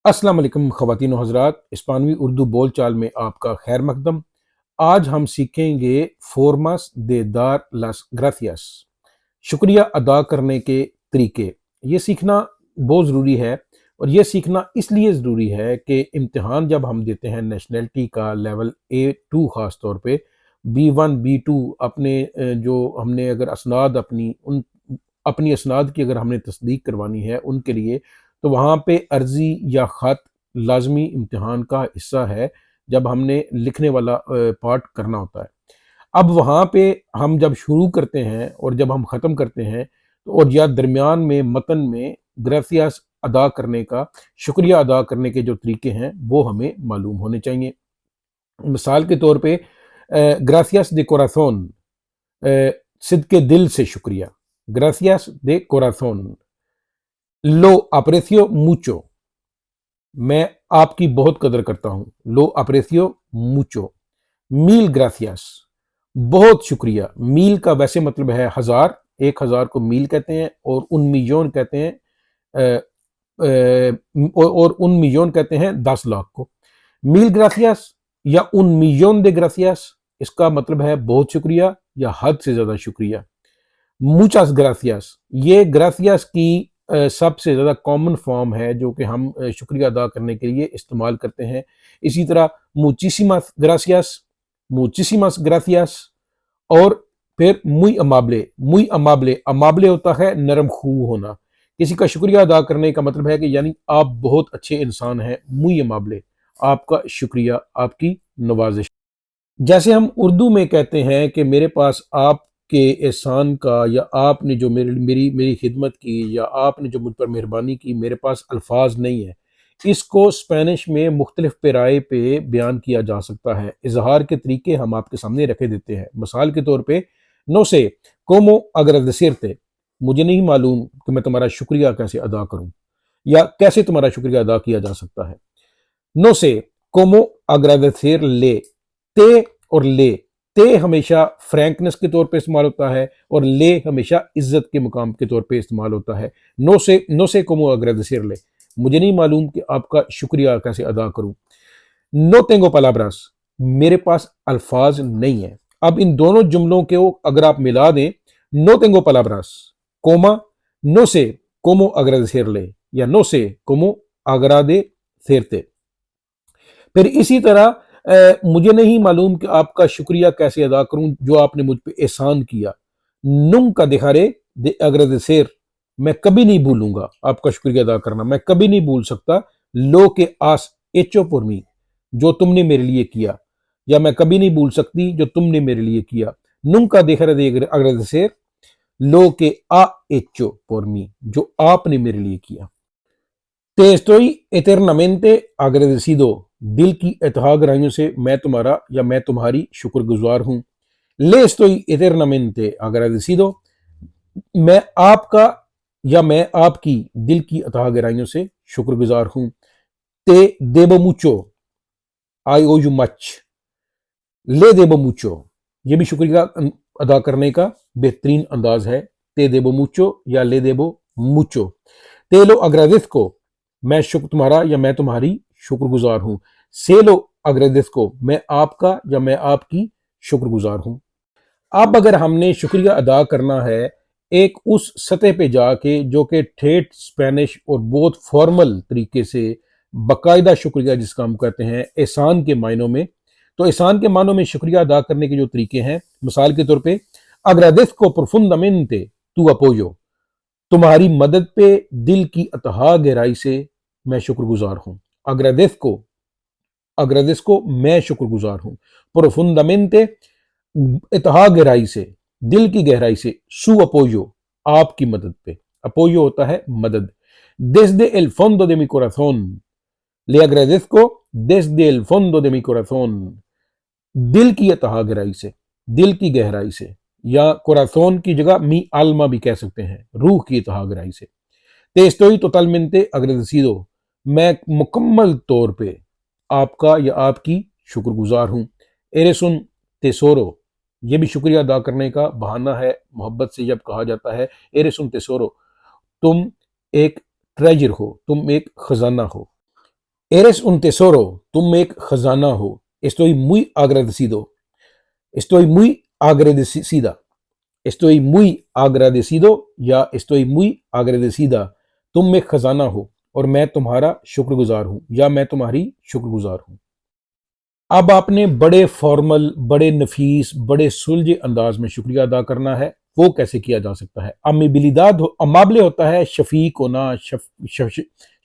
अस्सलाम वालेकुम ख़वातीन व हज़रात, हिस्पानवी उर्दू बोल चाल में आपका खैर मकदम। आज हम सीखेंगे फॉर्मास दे दार लास ग्रासियास, शुक्रिया अदा करने के तरीके। ये सीखना बहुत ज़रूरी है, और ये सीखना इसलिए ज़रूरी है कि इम्तिहान जब हम देते हैं नेशनैलिटी का लेवल A2 ख़ास तौर पे B1 B2 अपने जो हमने अगर असनाद अपनी असनाद की अगर हमने तस्दीक करवानी है उनके लिए, तो वहाँ पे अर्जी या ख़त लाजमी इम्तिहान का हिस्सा है जब हमने लिखने वाला पार्ट करना होता है। अब वहाँ पे हम जब शुरू करते हैं और जब हम ख़त्म करते हैं, तो और या दरमियान में मतन में ग्रासियास अदा करने का, शुक्रिया अदा करने के जो तरीके हैं वो हमें मालूम होने चाहिए। मिसाल के तौर पे ग्रासियास दे कोराथोन, सिद्के दिल से शुक्रिया। ग्रासियास दे कोराथोन, लो अप्रेसियो मुचो, मैं आपकी बहुत कदर करता हूँ। लो अप्रेसियो मुचो। मील ग्रासियास, बहुत शुक्रिया। मील का वैसे मतलब है हजार, 1000 को मील कहते हैं, और उन मिलियन कहते हैं और उन मिलियन कहते हैं 10 लाख को। मील ग्रासियास या उन मिलियन दे ग्रासियास, इसका मतलब है बहुत शुक्रिया या हद से ज्यादा शुक्रिया। मुचास ग्रासियास, ये ग्रासियास की सबसे ज़्यादा कॉमन फॉर्म है जो कि हम शुक्रिया अदा करने के लिए इस्तेमाल करते हैं। इसी तरह मुचीसिमास ग्रासियास, मुचीसिमास ग्रासियास, और फिर मुई अमाबले, अमाबले होता है नरम खूह होना। किसी का शुक्रिया अदा करने का मतलब है कि यानी आप बहुत अच्छे इंसान हैं। मुई अमाबले, आपका शुक्रिया, आपकी नवाजिश। जैसे हम उर्दू में कहते हैं कि मेरे पास आपके एहसान का, या आपने जो मेरी मेरी खिदमत की, या आपने जो मुझ पर मेहरबानी की, मेरे पास अल्फाज नहीं है। इसको स्पेनिश में मुख्तलिफ पेराए पे बयान किया जा सकता है। इजहार के तरीके हम आपके सामने रखे देते हैं। मिसाल के तौर पे, नो से कोमो अग्रेसिरते, मुझे नहीं मालूम कि मैं तुम्हारा शुक्रिया कैसे अदा करूं, या कैसे तुम्हारा शुक्रिया अदा किया जा सकता है। नो से कोमो अग्रेसिर ले, ते और ले, ते हमेशा फ्रैंकनेस के तौर पे इस्तेमाल होता है, और ले हमेशा इज्जत के मुकाम के तौर पे इस्तेमाल होता है। नो से कोमो अग्रेसिर ले, मुझे नहीं मालूम कि आपका शुक्रिया कैसे अदा करूं। नो तेंगो पलाब्रास, मेरे पास अल्फाज नहीं है। अब इन दोनों जुमलों के अगर आप मिला दें, नो तेंगो पलाब्रास कोमा नो से कोमो अग्रेसिर ले, या नो से कोमो अग्रादे सेरते। फिर इसी तरह मुझे नहीं मालूम कि आपका शुक्रिया कैसे अदा करूं जो आपने मुझ पे एहसान किया। नुम का दिखारे दे अग्रदेसेर, मैं कभी नहीं भूलूंगा आपका शुक्रिया अदा करना, मैं कभी नहीं भूल सकता। लो के आस एचो पुर मी, जो तुमने मेरे लिए किया, या मैं कभी नहीं भूल सकती जो तुमने मेरे लिए किया। नुम का दिखारे दे अग्रदेसेर, लो के आ एचो पुर मी, जो आपने मेरे लिए किया। ते estoy eternamente agradecido, दिल की अथाह गहराइयों से मैं तुम्हारा या मैं तुम्हारी शुक्रगुजार हूं। ले estoy eternamente agradecido, मैं आपका या मैं आपकी दिल की अथाह गहराइयों से शुक्रगुजार हूं। ते debo mucho, I owe you much। ले debo mucho, ये भी शुक्रिया अदा करने का बेहतरीन अंदाज है। ते debo mucho या ले debo mucho। ते lo agradezco, मैं शुक्र तुम्हारा या मैं तुम्हारी शुक्रगुजार हूं। से लो अग्रेदिस, मैं आपका या मैं आपकी शुक्रगुजार हूं। अब अगर हमने शुक्रिया अदा करना है एक उस सतह पे जाके जो कि ठेठ स्पेनिश और बहुत फॉर्मल तरीके से बाकायदा शुक्रिया जिसका हम कहते हैं एहसान के मायनों में, तो एहसान के मायनों में शुक्रिया अदा करने के जो तरीके हैं, मिसाल के तौर पे अग्रादेस्को प्रोफुंडामेंटे तू अपोयो, तुम्हारी मदद पे दिल की अतहा गहराई से मैं शुक्रगुजार हूं। अग्रादेस्को मैं शुक्रगुजार हूं। प्रोफुंडामेंटे इतहा गहराई से, दिल की गहराई से। सु अपोयो, आपकी मदद पे। अपोयो होता है मदद। desde el fondo de mi corazón, le agradezco desde el fondo de mi corazón, दिल की इतहा गहराई से, दिल की गहराई से, या कोराथोन की जगह मी आलमा भी कह सकते हैं, रूह की इतहा गहराई से। te estoy totalmente agradecido, मैं मुकम्मल तौर पे आपका या आपकी शुक्रगुजार हूं। eres un tesoro, ये भी शुक्रिया अदा करने का बहाना है। मोहब्बत से जब कहा जाता है एरेस उन तेसोरो, तुम एक ट्रेजर हो, तुम एक खजाना हो। Eres un tesoro, تم ایک خزانہ ہو. Estoy muy agradecido. Estoy muy agradecida. Estoy muy agradecido یا estoy muy agradecida. تم ایک خزانہ ہو اور میں تمہارا شکر گزار ہوں یا میں تمہاری شکر گزار ہوں. اب آپ نے بڑے فارمل، بڑے نفیس، بڑے سلجھے انداز میں شکریہ ادا کرنا ہے. وہ کیسے کیا جا سکتا ہے؟ امیبلidad امابلے ہوتا ہے شفیق ہونا،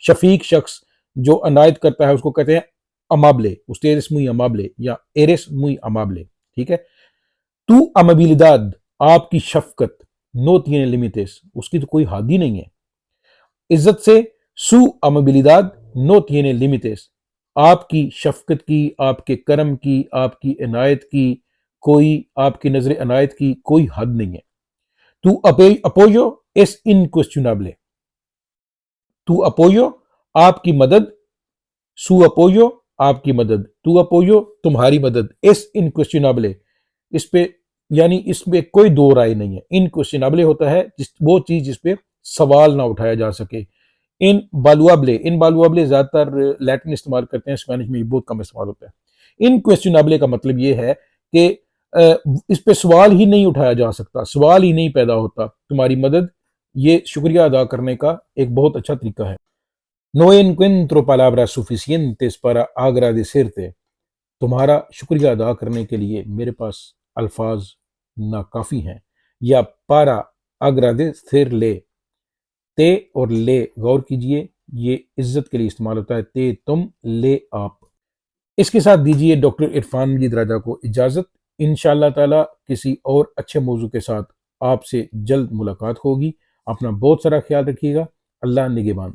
شفیق شخص جو عنایت کرتا ہے اس کو کہتے ہیں امابلے. Ustedes muy amable یا eres muy amable. ٹھیک ہے. تو amabilidad آپ کی شفقت no tiene límites، اس کی تو کوئی حد ہی نہیں ہے. عزت سے su amabilidad no tiene límites، آپ کی شفقت کی، آپ کے کرم کی، آپ کی عنایت کی، آپ کی نظر عنایت کی کوئی حد نہیں ہے. تو apoyo es incuestionable. تو apoyo آپ کی مدد، su apoyo آپ کی مدد، تو apoyo تمہاری مدد، es incuestionable اس پہ یعنی اس میں کوئی دو رائے نہیں ہے. انکویسچنابل ہوتا ہے وہ چیز جس پہ سوال نہ اٹھایا جا سکے. انوالوابل زیادہ تر لیٹن استعمال کرتے ہیں، اسپینش میں بہت کم استعمال ہوتا ہے. انکویسچنابل کا مطلب یہ ہے کہ اس پہ سوال ہی نہیں اٹھایا جا سکتا، سوال ہی نہیں پیدا ہوتا. تمہاری مدد یہ شکریہ ادا کرنے کا ایک بہت اچھا طریقہ ہے. No encuentro palabras suficientes para agradecerte. تمہارا شکریہ ادا کرنے کے لیے میرے پاس الفاظ ناکافی ہیں. یا پارا agradecerle، تے اور لے غور کیجئے یہ عزت کے لیے استعمال ہوتا ہے. تے تم، لے آپ. اس کے ساتھ دیجئے ڈاکٹر عرفان مجید راجہ کو اجازت. انشاءاللہ تعالی کسی اور اچھے موضوع کے ساتھ آپ سے جلد ملاقات ہوگی. اپنا بہت سارا خیال رکھیے گا. اللہ نگہبان.